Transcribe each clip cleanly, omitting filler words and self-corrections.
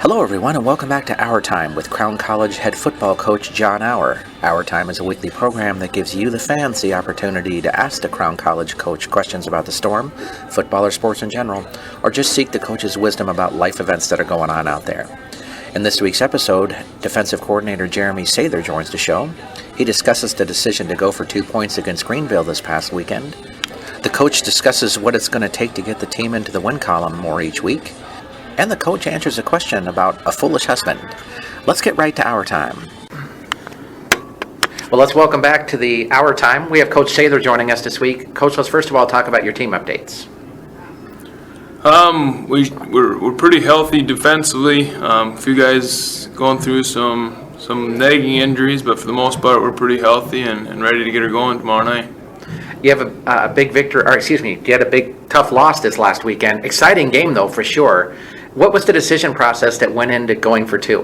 Hello everyone and welcome back to Auer Time with Crown College head football coach John Auer. Auer Time is a weekly program that gives you, the fans, the opportunity to ask the Crown College coach questions about the Storm, football or sports in general, or just seek the coach's wisdom about life events that are going on out there. In this week's episode, defensive coordinator Jeremey Sather joins the show. He discusses the decision to go for 2 points against Greenville this past weekend. The coach discusses what it's going to take to get the team into the win column more each week. And the coach answers a question about a foolish husband. Let's get right to Auer Time. Well, let's welcome back to the Auer Time. We have Coach Sather joining us this week. Coach, let's first of all talk about your team updates. We're pretty healthy defensively. A few guys going through some nagging injuries, but for the most part, we're pretty healthy and ready to get her going tomorrow night. You have a big victory, you had a big tough loss this last weekend. Exciting game though, for sure. What was the decision process that went into going for 2?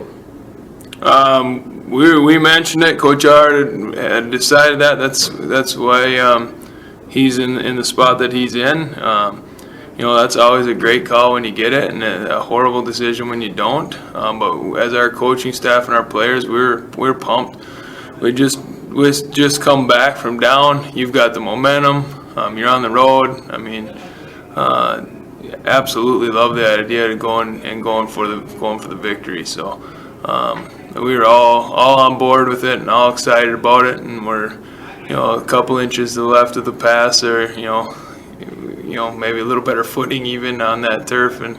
We mentioned it. Coach Auer had decided that. That's why he's in the spot that he's in. That's always a great call when you get it, and a horrible decision when you don't. But as our coaching staff and our players, we're pumped. We just come back from down. You've got the momentum. You're on the road. Absolutely love the idea of going for the victory. So we were all on board with it and all excited about it. And we're a couple inches to the left of the pass, or maybe a little better footing even on that turf, and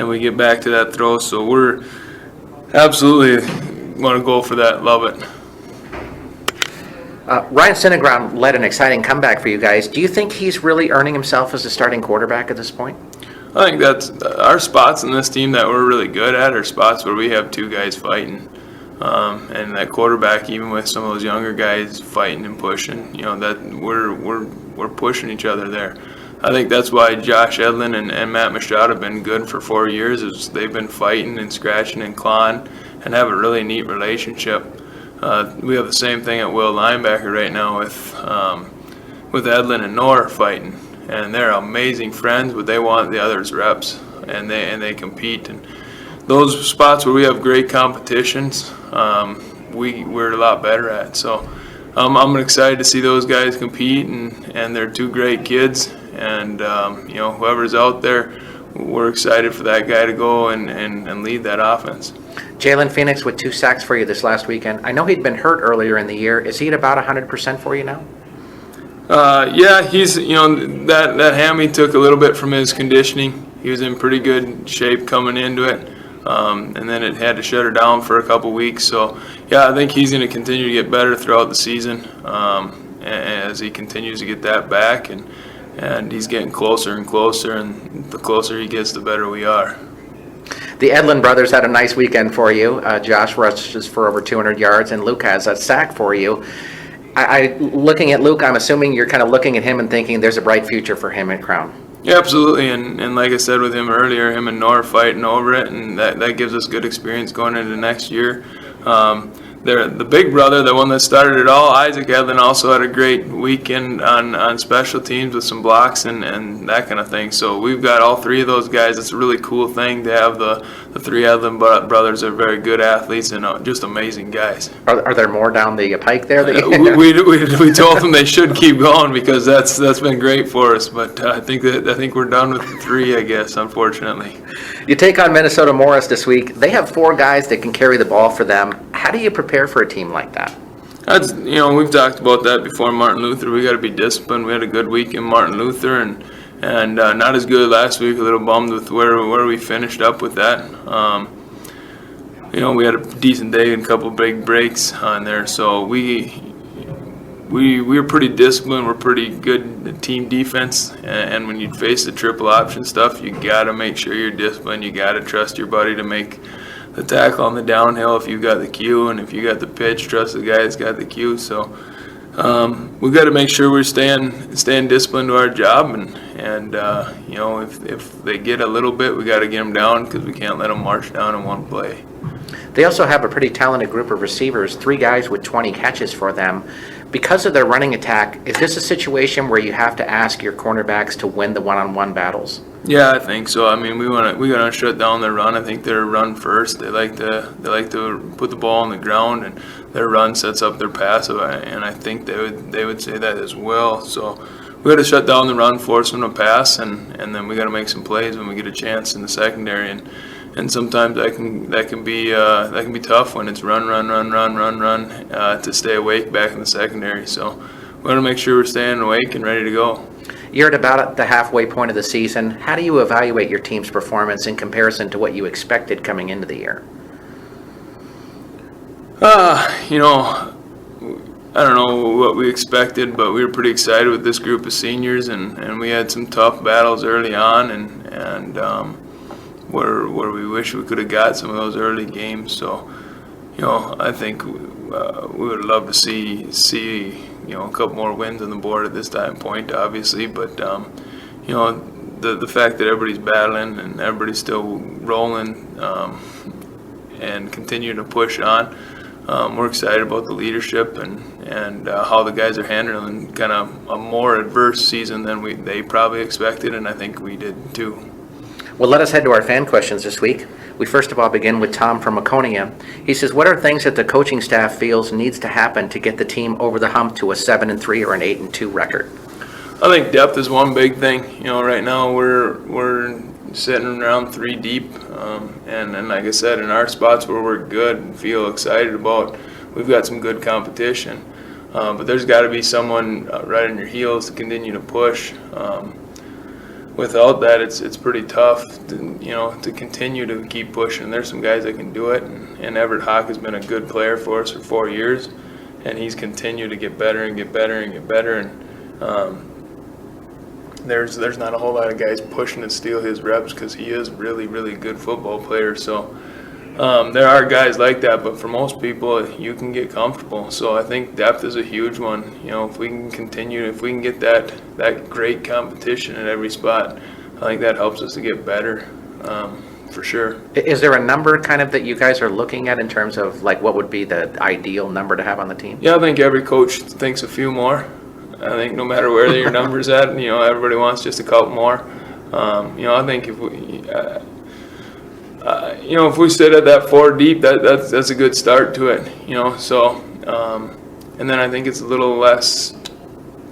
we get back to that throw. So we're absolutely want to go for that. Love it. Ryan Sinneground led an exciting comeback for you guys. Do you think he's really earning himself as a starting quarterback at this point? I think that's our spots in this team that we're really good at are spots where we have 2 guys fighting, and that quarterback, even with some of those younger guys fighting and pushing, that we're pushing each other there. I think that's why Josh Edlund and Matt Machado have been good for 4 years. Is they've been fighting and scratching and clawing and have a really neat relationship. We have the same thing at Will linebacker right now with Edlund and Noor fighting, and they're amazing friends, but they want the others reps, and they compete. And those spots where we have great competitions, we're a lot better at. So I'm excited to see those guys compete, and they're 2 great kids, and whoever's out there, we're excited for that guy to go and lead that offense. Jalen Phoenix with 2 sacks for you this last weekend. I know he'd been hurt earlier in the year. Is he at about 100% for you now? Yeah, he's that hammy took a little bit from his conditioning. He was in pretty good shape coming into it, and then it had to shut her down for a couple weeks. So yeah, I think he's going to continue to get better throughout the season as he continues to get that back, and he's getting closer and closer, and the closer he gets, the better we are. The Edlund brothers had a nice weekend for you. Josh rushes for over 200 yards, and Luke has a sack for you. Looking at Luke, I'm assuming you're kind of looking at him and thinking there's a bright future for him at Crown. Yeah, absolutely, and like I said with him earlier, him and Noor fighting over it, and that gives us good experience going into next year. The big brother, the one that started it all, Isaac Edlund, also had a great weekend on special teams with some blocks and that kind of thing. So we've got all 3 of those guys. It's a really cool thing to have the 3 Edlund brothers are very good athletes and just amazing guys. Are there more down the pike there? We told them they should keep going because that's been great for us. But I think we're done with the 3, I guess, unfortunately. You take on Minnesota Morris this week. They have 4 guys that can carry the ball for them. How do you prepare for a team like that? We've talked about that before. Martin Luther, we got to be disciplined. We had a good week in Martin Luther, and not as good last week. A little bummed with where we finished up with that. We had a decent day and a couple big breaks on there. So we're pretty disciplined. We're pretty good at team defense, and when you face the triple option stuff, you got to make sure you're disciplined. You got to trust your buddy to make the tackle on the downhill if you got the cue, and if you got the pitch, trust the guy that's got the cue. So we've got to make sure we're staying disciplined to our job, and if they get a little bit, we got to get them down because we can't let them march down in one play. They also have a pretty talented group of receivers, 3 guys with 20 catches for them. Because of their running attack, is this a situation where you have to ask your cornerbacks to win the one-on-one battles? Yeah, I think so. I mean, we gotta shut down their run. I think they're run first. They like to put the ball on the ground, and their run sets up their pass. And I think they would say that as well. So we got to shut down the run, force them to pass, and then we got to make some plays when we get a chance in the secondary. And sometimes that can be tough when it's run to stay awake back in the secondary. So we got to make sure we're staying awake and ready to go. You're at about the halfway point of the season. How do you evaluate your team's performance in comparison to what you expected coming into the year? I don't know what we expected, but we were pretty excited with this group of seniors, and we had some tough battles early on, and where we wish we could have got some of those early games. So, I think we would love to see a couple more wins on the board at this time point, obviously, but the fact that everybody's battling and everybody's still rolling and continuing to push on, we're excited about the leadership and how the guys are handling kind of a more adverse season than they probably expected, and I think we did too. Well, let us head to our fan questions this week. We first of all begin with Tom from Maconia. He says, what are things that the coaching staff feels needs to happen to get the team over the hump to a 7-3 or an 8-2 record? I think depth is one big thing. Right now we're sitting around 3 deep, and like I said, in our spots where we're good and feel excited about, we've got some good competition. But there's got to be someone right on your heels to continue to push. Without that, it's pretty tough to continue to keep pushing. There's some guys that can do it, and Everett Hawk has been a good player for us for 4 years, and he's continued to get better and get better and get better. And there's not a whole lot of guys pushing to steal his reps because he is really, really good football player. So there are guys like that, but for most people, you can get comfortable. So I think depth is a huge one. If we can get that great competition at every spot, I think that helps us to get better, for sure. Is there a number kind of that you guys are looking at in terms of like what would be the ideal number to have on the team? Yeah, I think every coach thinks a few more. I think no matter where your number's at, everybody wants just a couple more. I think if we sit at that 4 deep, that's a good start to it. So and then I think it's a little less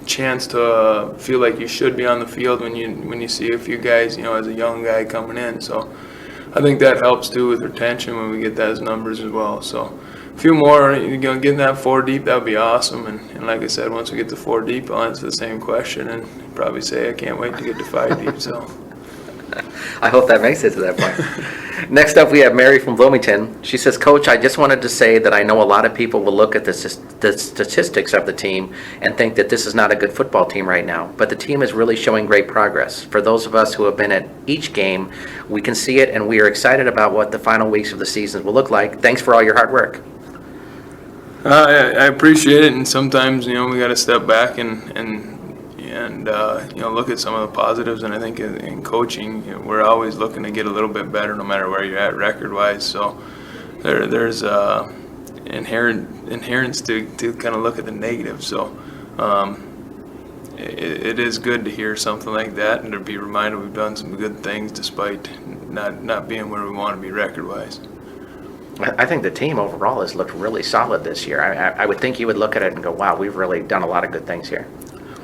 chance to feel like you should be on the field when you see a few guys, as a young guy coming in. So I think that helps too with retention when we get those numbers as well. So a few more, getting that 4 deep, that would be awesome. And like I said, once we get to 4 deep, I'll answer the same question and probably say I can't wait to get to 5 deep. So I hope that makes it to that point. Next up, we have Mary from Bloomington. She says, Coach, I just wanted to say that I know a lot of people will look at the statistics of the team and think that this is not a good football team right now, but the team is really showing great progress. For those of us who have been at each game, we can see it, and we are excited about what the final weeks of the season will look like. Thanks for all your hard work. I appreciate it, and sometimes we got to step back and look at some of the positives. And I think in coaching, we're always looking to get a little bit better, no matter where you're at record-wise. So there's inherence to kind of look at the negative. So it is good to hear something like that and to be reminded we've done some good things despite not being where we want to be record-wise. I think the team overall has looked really solid this year. I would think you would look at it and go, wow, we've really done a lot of good things here.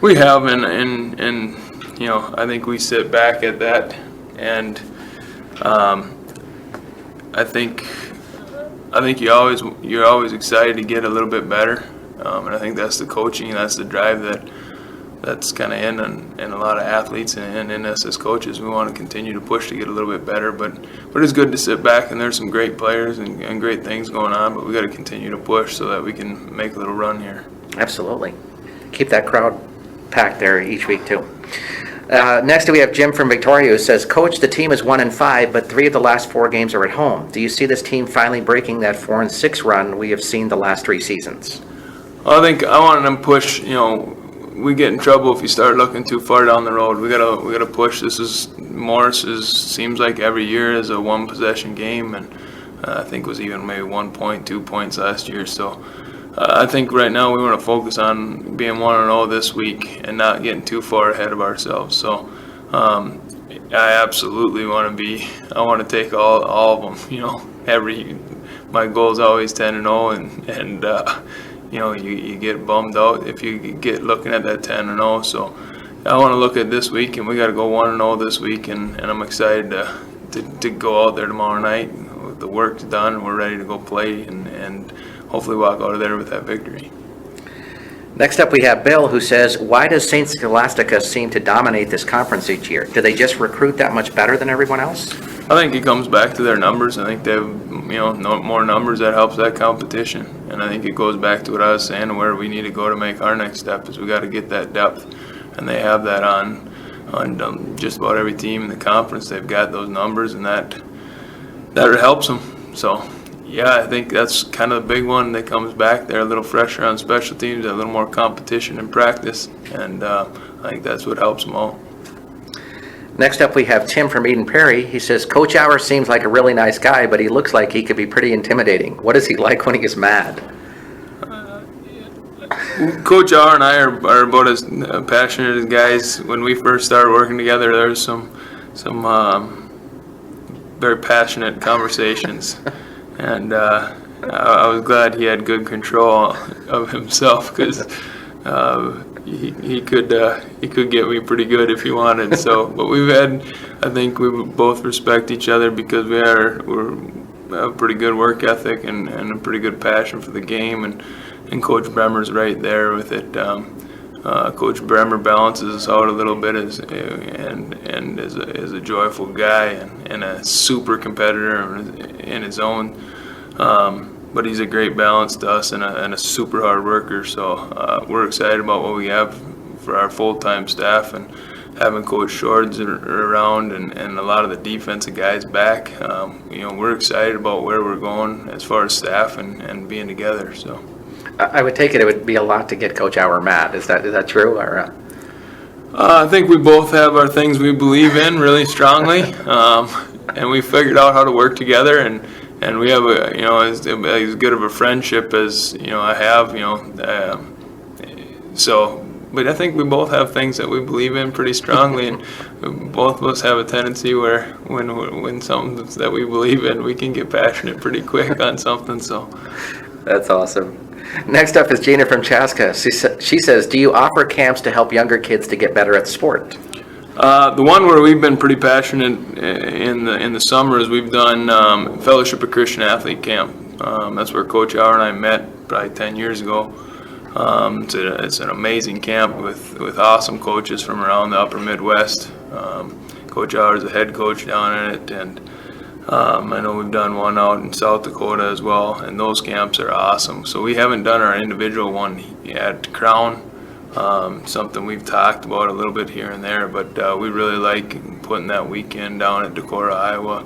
We have, and I think we sit back at that, and I think you're always excited to get a little bit better, and I think that's the coaching, that's the drive that's kind of in a lot of athletes and in us as coaches. We want to continue to push to get a little bit better, but it's good to sit back, and there's some great players and great things going on, but we got to continue to push so that we can make a little run here. Absolutely. Keep that crowd packed there each week too. Next we have Jim from Victoria, who says, Coach, the team is 1-5, but 3 of the last 4 games are at home. Do you see this team finally breaking that 4-6 run we have seen the last 3 seasons? I think I want them to push. We get in trouble if you start looking too far down the road. We gotta push. Morris seems like every year is a 1-possession game, and I think it was even maybe 1 point, 2 points last year. So I think right now we want to focus on being 1-0 this week and not getting too far ahead of ourselves. So I absolutely want to take all of them. My goal is always 10-0, and you get bummed out if you get looking at that 10-0. So I want to look at this week, and we got to go 1-0 this week, and I'm excited to go out there tomorrow night. The work's done, and we're ready to go play, and hopefully walk out of there with that victory. Next up, we have Bill, who says, why does St. Scholastica seem to dominate this conference each year? Do they just recruit that much better than everyone else? I think it comes back to their numbers. I think they have, more numbers that helps that competition. And I think it goes back to what I was saying, where we need to go to make our next step is we got to get that depth. And they have that on just about every team in the conference. They've got those numbers, and that helps them. So, yeah, I think that's kind of the big one that comes back. They're a little fresher on special teams, a little more competition in practice, and I think that's what helps them all. Next up, we have Tim from Eden Prairie. He says, Coach Auer seems like a really nice guy, but he looks like he could be pretty intimidating. What is he like when he gets mad? Coach Auer and I are about as passionate as guys. When we first started working together, there was some very passionate conversations. And I was glad he had good control of himself, because he could get me pretty good if he wanted. So, but I think we both respect each other because we have a pretty good work ethic and a pretty good passion for the game. And Coach Bremer's right there with it. Coach Bremer balances us out a little bit is a joyful guy and a super competitor in his own. But he's a great balance to us and a super hard worker. So we're excited about what we have for our full-time staff, and having Coach Shords around and a lot of the defensive guys back. We're excited about where we're going as far as staff and being together. So I would take it would be a lot to get Coach Auer mad. Is that true? Or I think we both have our things we believe in really strongly, and we figured out how to work together, and we have as good of a friendship as I have. But I think we both have things that we believe in pretty strongly, and both of us have a tendency where when something that we believe in, we can get passionate pretty quick on something. So that's awesome. Next up is Gina from Chaska. She says, do you offer camps to help younger kids to get better at sport? The one where we've been pretty passionate in the summer is we've done Fellowship of Christian Athlete Camp. That's where Coach Auer and I met probably 10 years ago. It's an amazing camp with awesome coaches from around the upper Midwest. Coach Auer is the head coach down in it, and I know we've done one out in South Dakota as well, and those camps are awesome. So we haven't done our individual one at Crown, something we've talked about a little bit here and there, but we really like putting that weekend down at Decorah, Iowa.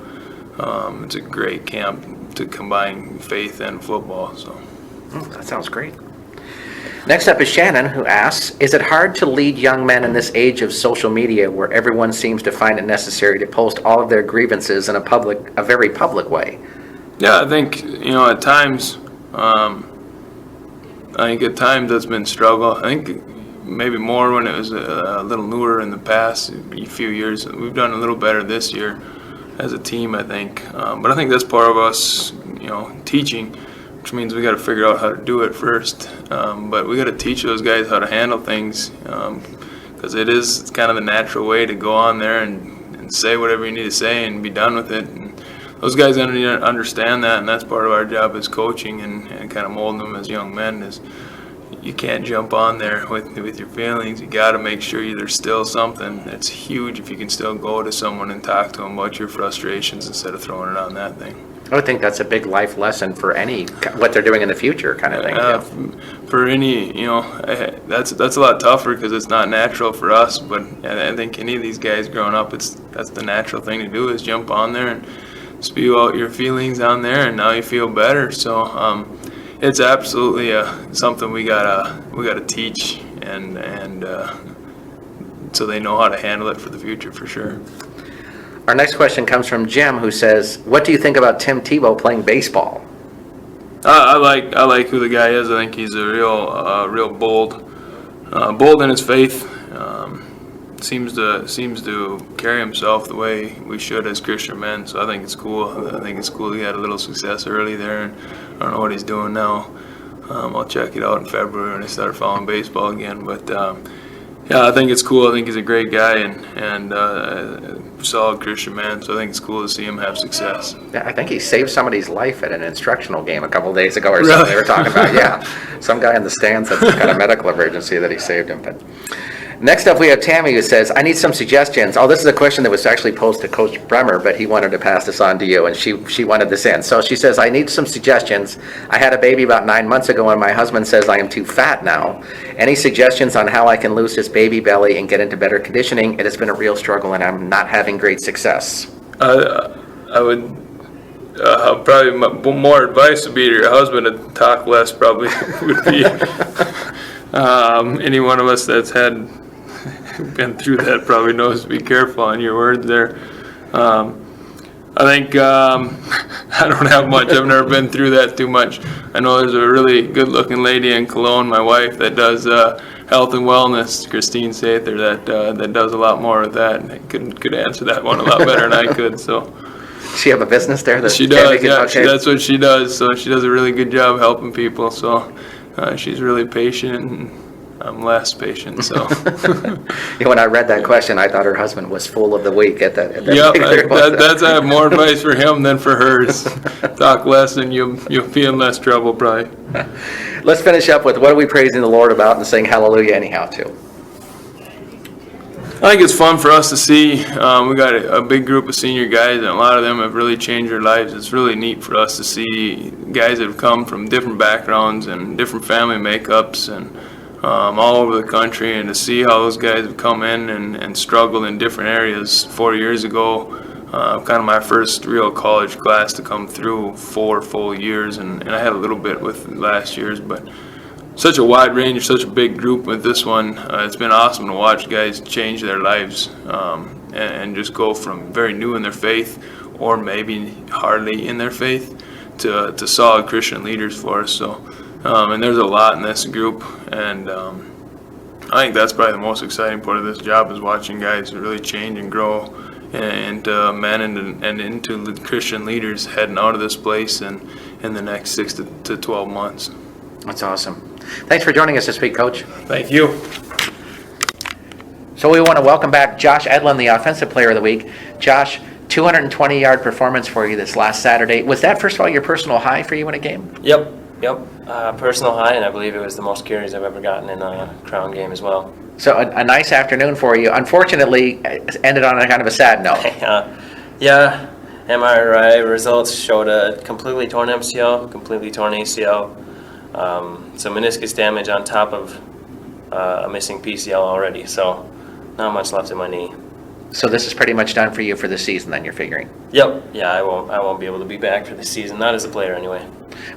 It's a great camp to combine faith and football. So that sounds great. Next up is Shannon, who asks, is it hard to lead young men in this age of social media where everyone seems to find it necessary to post all of their grievances in a very public way? Yeah, I think, at times, that's been struggle. I think maybe more when it was a little newer in the past few years. We've done a little better this year as a team, I think. But I think that's part of us, teaching, which means we got to figure out how to do it first. But we got to teach those guys how to handle things, because it's kind of the natural way to go on there and say whatever you need to say and be done with it. And those guys understand that, and that's part of our job as coaching and kind of molding them as young men. Is you can't jump on there with your feelings. You got to make sure there's still something. It's huge if you can still go to someone and talk to them about your frustrations instead of throwing it on that thing. I would think that's a big life lesson for what they're doing in the future kind of thing. For any, that's a lot tougher because it's not natural for us. But I think any of these guys growing up, that's the natural thing to do is jump on there and spew out your feelings on there, and now you feel better. So it's absolutely something we gotta teach and so they know how to handle it for the future for sure. Our next question comes from Jim, who says, what do you think about Tim Tebow playing baseball? I like who the guy is. I think he's a real bold in his faith. Seems to carry himself the way we should as Christian men. So I think it's cool. I think it's cool he had a little success early there, and I don't know what he's doing now. I'll check it out in February when I start following baseball again. But yeah, I think it's cool. I think he's a great guy and a solid Christian man. So I think it's cool to see him have success. Yeah, I think he saved somebody's life at an instructional game a couple of days ago or something. They were talking about, yeah, some guy in the stands had some kind of medical emergency that he saved him. But next up, we have Tammy who says, I need some suggestions. Oh, this is a question that was actually posed to Coach Bremer, but he wanted to pass this on to you, and she wanted this in. So she says, I need some suggestions. I had a baby about 9 months ago, and my husband says I am too fat now. Any suggestions on how I can lose this baby belly and get into better conditioning? It has been a real struggle, and I'm not having great success. I would probably more advice would be to your husband to talk less. Probably would be any one of us that's been through that probably knows to be careful on your words there. I think I don't have much. I've never been through that too much. I know there's a really good-looking lady in Cologne, my wife, that does health and wellness, Christine Sather, that does a lot more of that. And could answer that one a lot better than I could. So She have a business there? She does. Yeah, that's what she does. So she does a really good job helping people. So she's really patient. And I'm less patient, so. When I read that question, I thought her husband was fool of the week at that. I have more advice for him than for hers. Talk less and you'll be in less trouble, probably. Let's finish up with what are we praising the Lord about and saying hallelujah anyhow to? I think it's fun for us to see. We got a big group of senior guys, and a lot of them have really changed their lives. It's really neat for us to see guys that have come from different backgrounds and different family makeups and all over the country, and to see how those guys have come in and struggled in different areas. 4 years ago, kind of my first real college class to come through 4 full years, and I had a little bit with last year's, but such a wide range, such a big group with this one. It's been awesome to watch guys change their lives and just go from very new in their faith or maybe hardly in their faith to solid Christian leaders for us. So. And there's a lot in this group, and I think that's probably the most exciting part of this job is watching guys really change and grow into men and into Christian leaders heading out of this place and in the next 6 to 12 months. That's awesome. Thanks for joining us this week, Coach. Thank you. So we want to welcome back Josh Edlund, the Offensive Player of the Week. Josh, 220-yard performance for you this last Saturday. Was that, first of all, your personal high for you in a game? Yep. Personal high, and I believe it was the most carries I've ever gotten in a Crown game as well. So a nice afternoon for you. Unfortunately, it ended on a kind of a sad note. Yeah, MRI results showed a completely torn MCL, completely torn ACL, some meniscus damage on top of a missing PCL already, so not much left in my knee. So this is pretty much done for you for the season then, you're figuring? Yep. Yeah, I won't be able to be back for the season, not as a player anyway.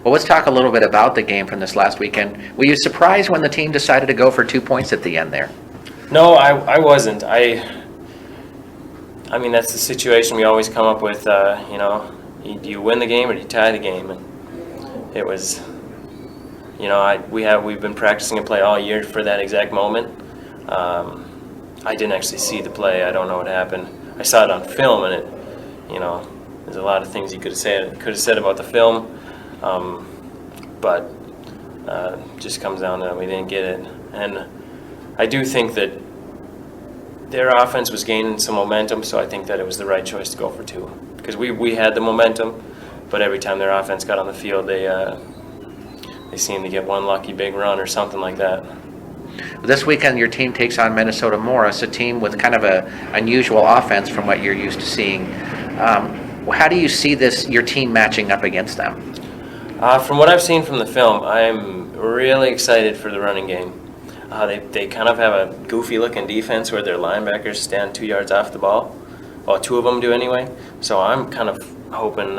Well, let's talk a little bit about the game from this last weekend. Were you surprised when the team decided to go for 2 points at the end there? No, I wasn't. I mean, that's the situation we always come up with, do you win the game or do you tie the game? And it was, we've been practicing a play all year for that exact moment. I didn't actually see the play. I don't know what happened. I saw it on film, and there's a lot of things you could have said about the film, but just comes down to we didn't get it. And I do think that their offense was gaining some momentum, so I think that it was the right choice to go for 2, because we had the momentum, but every time their offense got on the field, they seemed to get one lucky big run or something like that. This weekend, your team takes on Minnesota Morris, a team with kind of a unusual offense from what you're used to seeing. How do you see your team matching up against them? From what I've seen from the film, I'm really excited for the running game. They kind of have a goofy-looking defense where their linebackers stand 2 yards off the ball. Well, 2 of them do anyway. So I'm kind of hoping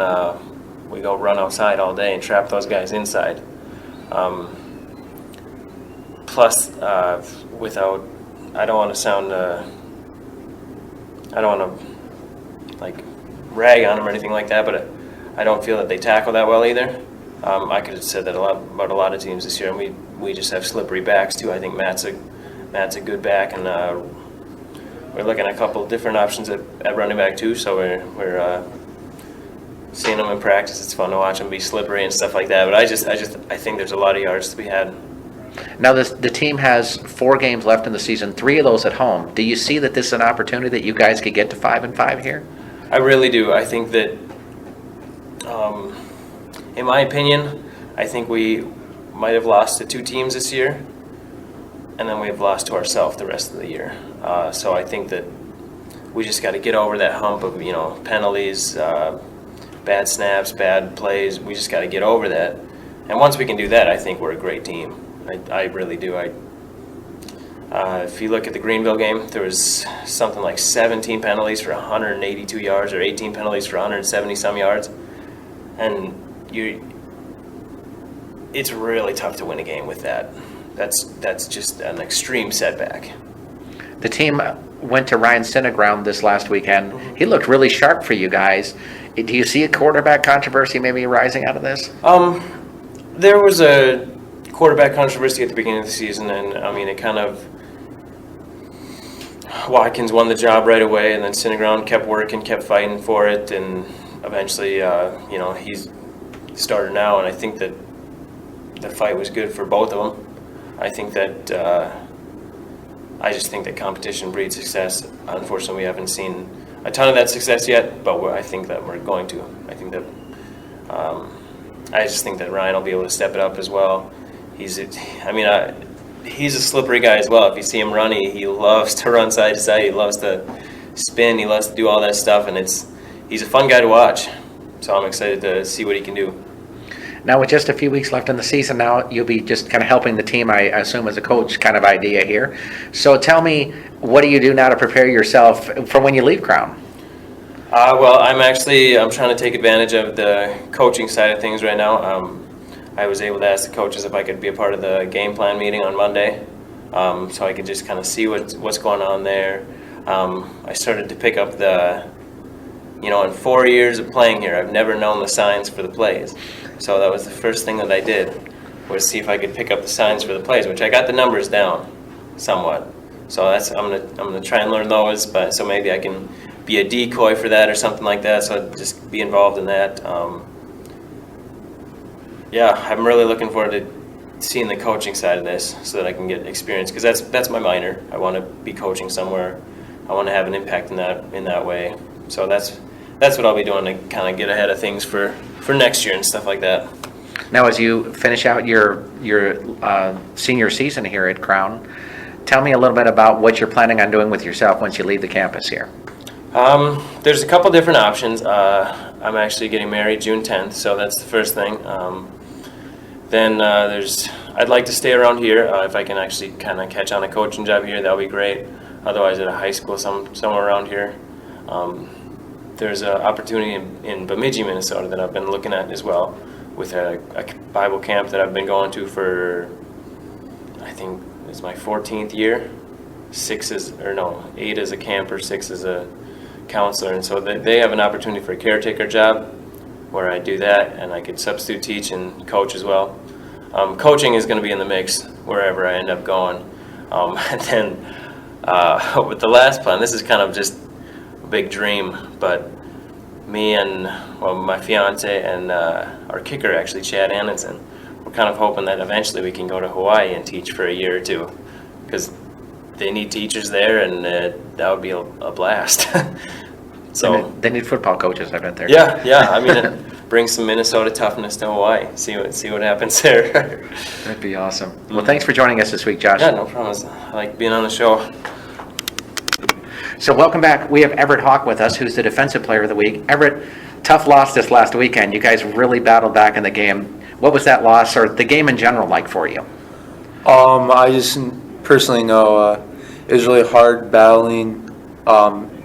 we go run outside all day and trap those guys inside. Plus, I don't want to rag on them or anything like that, but I don't feel that they tackle that well either. I could have said that about a lot of teams this year, and we just have slippery backs too. I think Matt's a good back, and we're looking at a couple of different options at running back too. So we're seeing them in practice. It's fun to watch them be slippery and stuff like that. But I think there's a lot of yards to be had. Now, the team has 4 games left in the season, 3 of those at home. Do you see that this is an opportunity that you guys could get to 5-5 here? I really do. I think that, in my opinion, I think we might have lost to 2 teams this year, and then we've lost to ourselves the rest of the year. So I think that we just got to get over that hump of, penalties, bad snaps, bad plays. We just got to get over that. And once we can do that, I think we're a great team. I really do. If you look at the Greenville game, there was something like 17 penalties for 182 yards or 18 penalties for 170-some yards. And it's really tough to win a game with that. That's just an extreme setback. The team went to Ryan Sinneground this last weekend. Mm-hmm. He looked really sharp for you guys. Do you see a quarterback controversy maybe rising out of this? There was a quarterback controversy at the beginning of the season, and it kind of, Watkins won the job right away, and then Sinneground kept working, kept fighting for it, and eventually, he's started now, and I think that the fight was good for both of them. I think that, I just think that competition breeds success. Unfortunately, we haven't seen a ton of that success yet, but I think that we're going to. I think that, I just think that Ryan will be able to step it up as well. He's a slippery guy as well. If you see him run, he loves to run side to side. He loves to spin. He loves to do all that stuff, and he's a fun guy to watch. So I'm excited to see what he can do. Now, with just a few weeks left in the season now, you'll be just kind of helping the team, I assume, as a coach kind of idea here. So tell me, what do you do now to prepare yourself for when you leave Crown? Well, I'm trying to take advantage of the coaching side of things right now. I was able to ask the coaches if I could be a part of the game plan meeting on Monday, so I could just kind of see what's going on there. I started to pick up in 4 years of playing here, I've never known the signs for the plays. So that was the first thing that I did, was see if I could pick up the signs for the plays, which I got the numbers down somewhat. So I'm gonna try and learn those, but so maybe I can be a decoy for that or something like that. So I'd just be involved in that. I'm really looking forward to seeing the coaching side of this, so that I can get experience, because that's my minor. I want to be coaching somewhere. I want to have an impact in that way. So that's what I'll be doing to kind of get ahead of things for next year and stuff like that. Now, as you finish out your senior season here at Crown, tell me a little bit about what you're planning on doing with yourself once you leave the campus here. There's a couple different options. I'm actually getting married June 10th, so that's the first thing. Then I'd like to stay around here. If I can actually kind of catch on a coaching job here, that'll be great. Otherwise, at a high school somewhere around here. There's an opportunity in Bemidji, Minnesota that I've been looking at as well, with a Bible camp that I've been going to for, I think it's my 14th year. 8 as a camper, 6 as a counselor, and so they have an opportunity for a caretaker job where I do that, and I could substitute teach and coach as well. Coaching is going to be in the mix wherever I end up going. And then with the last plan, this is kind of just a big dream, but me and my fiance and our kicker, actually, Chad Anderson, we're kind of hoping that eventually we can go to Hawaii and teach for a year or two, because they need teachers there, and that would be a blast. So they need football coaches, I bet there. Yeah. It brings some Minnesota toughness to Hawaii. See what happens there. That'd be awesome. Well, thanks for joining us this week, Josh. Yeah, no problem. I like being on the show. So welcome back. We have Everett Hawk with us, who's the Defensive Player of the Week. Everett, tough loss this last weekend. You guys really battled back in the game. What was that loss, or the game in general, like for you? I just personally know it was really hard battling.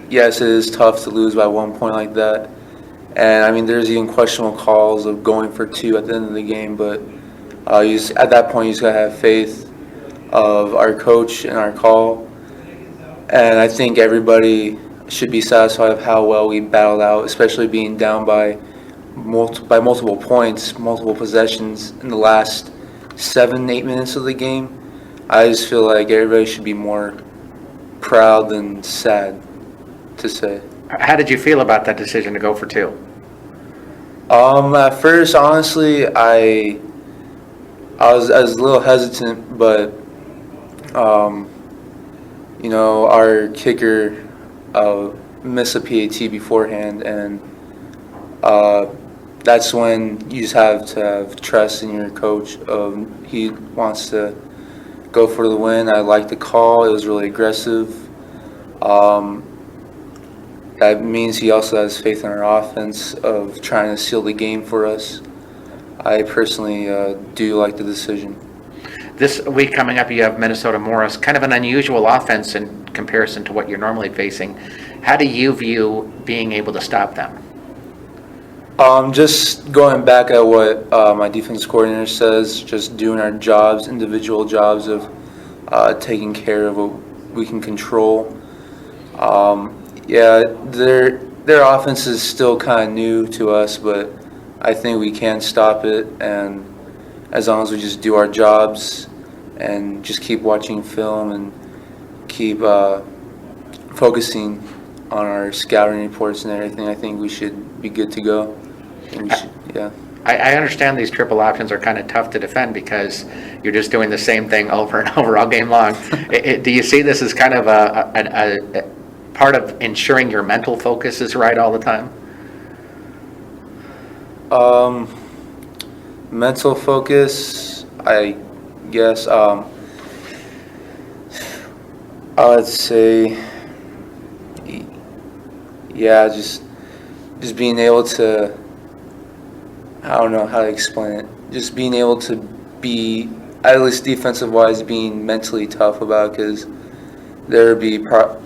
Yes, it is tough to lose by 1 point like that. And, there's even questionable calls of going for 2 at the end of the game. But at that point, you just got to have faith of our coach and our call. And I think everybody should be satisfied with how well we battled out, especially being down by by multiple points, multiple possessions in the last 7-8 minutes of the game. I just feel like everybody should be more proud than sad to say. How did you feel about that decision to go for 2? At first, honestly, I was a little hesitant, but our kicker missed a PAT beforehand, and that's when you just have to have trust in your coach. He wants to go for the win. I liked the call. It was really aggressive. That means he also has faith in our offense of trying to seal the game for us. I personally do like the decision. This week coming up, you have Minnesota Morris, kind of an unusual offense in comparison to what you're normally facing. How do you view being able to stop them? Just going back at what my defense coordinator says, just doing our jobs, individual jobs of taking care of what we can control. Their offense is still kind of new to us, but I think we can stop it, and as long as we just do our jobs and just keep watching film and keep focusing on our scouting reports and everything, I think we should be good to go. I understand these triple options are kind of tough to defend because you're just doing the same thing over and over all game long. Do you see this as kind of a part of ensuring your mental focus is right all the time? Mental focus, I guess. I would say, just being able to. I don't know how to explain it. Just being able to be, at least defensive-wise, being mentally tough about, because there would be probably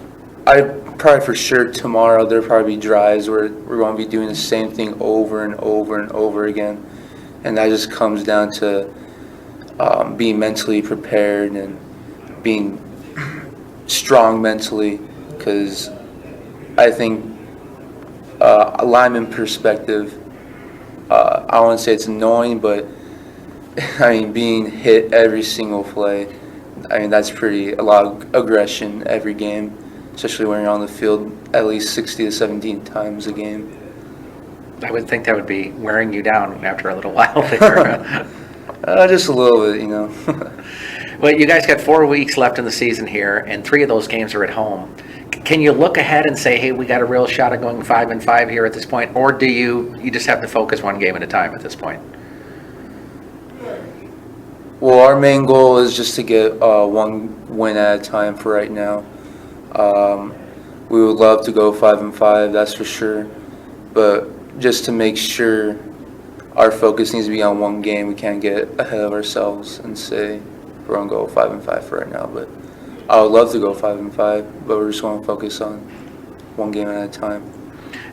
for sure tomorrow there'll probably be drives where we're going to be doing the same thing over and over and over again, and that just comes down to being mentally prepared and being strong mentally, because I think a lineman perspective, I wouldn't say it's annoying, but being hit every single play, that's a lot of aggression every game, especially when you're on the field at least 60 to 17 times a game. I would think that would be wearing you down after a little while there. Just a little bit, Well, you guys got 4 weeks left in the season here, and 3 of those games are at home. Can you look ahead and say, hey, we got a real shot at going 5-5 here at this point, or do you just have to focus one game at a time at this point? Well, our main goal is just to get one win at a time for right now. We would love to go 5-5, that's for sure. But just to make sure our focus needs to be on one game, we can't get ahead of ourselves and say we're going to go 5-5 for right now. But I would love to go 5-5, but we're just going to focus on one game at a time.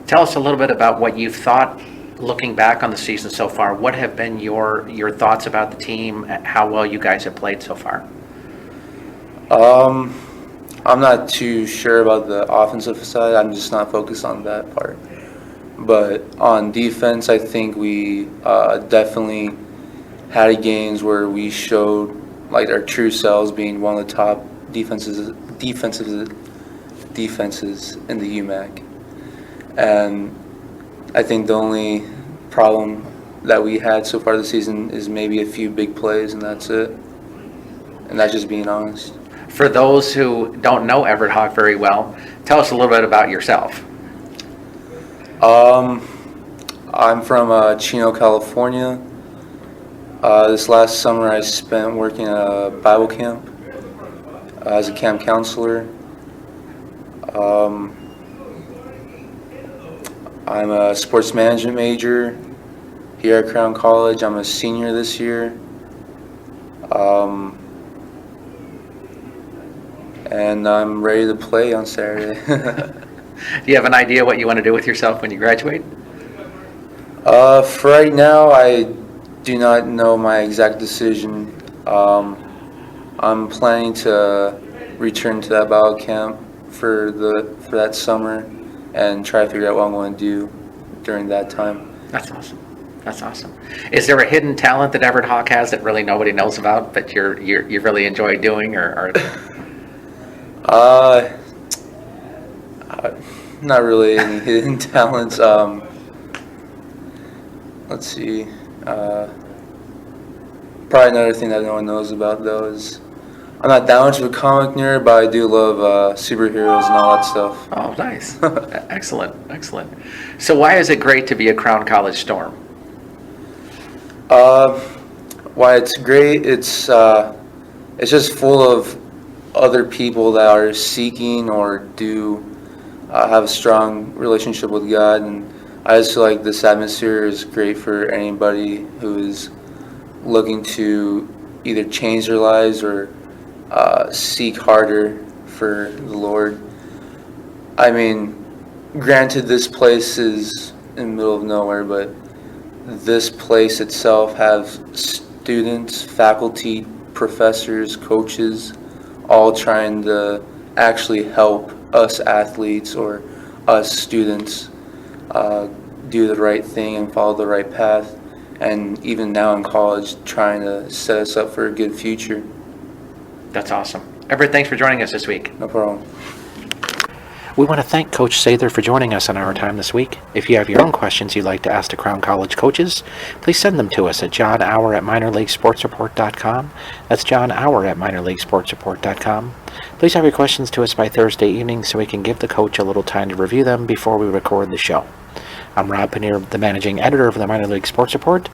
Tell us a little bit about what you've thought looking back on the season so far. What have been your thoughts about the team, how well you guys have played so far? I'm not too sure about the offensive side. I'm just not focused on that part. But on defense, I think we definitely had games where we showed like our true selves, being one of the top defenses in the UMAC. And I think the only problem that we had so far this season is maybe a few big plays, and that's it. And that's just being honest. For those who don't know Everett Hawk very well, tell us a little bit about yourself. I'm from Chino, California. This last summer I spent working at a Bible camp as a camp counselor. I'm a sports management major here at Crown College. I'm a senior this year. And I'm ready to play on Saturday. Do you have an idea what you want to do with yourself when you graduate? For right now, I do not know my exact decision. I'm planning to return to that Bible camp for that summer and try to figure out what I'm going to do during that time. That's awesome. That's awesome. Is there a hidden talent that Everett Hawk has that really nobody knows about that you really enjoy doing, or Not really any hidden talents. Let's see. Probably another thing that no one knows about though is I'm not that much of a comic nerd, but I do love superheroes and all that stuff. Oh, nice. Excellent, excellent. So why is it great to be a Crown College Storm? Why it's great, it's just full of other people that are seeking or do have a strong relationship with God, and I just feel like this atmosphere is great for anybody who is looking to either change their lives or seek harder for the Lord. I mean, granted, this place is in the middle of nowhere, but this place itself has students, faculty, professors, coaches, all trying to actually help us athletes or us students do the right thing and follow the right path, and even now in college trying to set us up for a good future. That's awesome. Everett, thanks for joining us this week. No problem. We want to thank Coach Sather for joining us on Our Time this week. If you have your own questions you'd like to ask to Crown College coaches, please send them to us at johnauer@minorleaguesportsreport.com. That's johnauer@minorleaguesportsreport.com. Please have your questions to us by Thursday evening so we can give the coach a little time to review them before we record the show. I'm Rob Pannier, the managing editor of the Minor League Sports Report.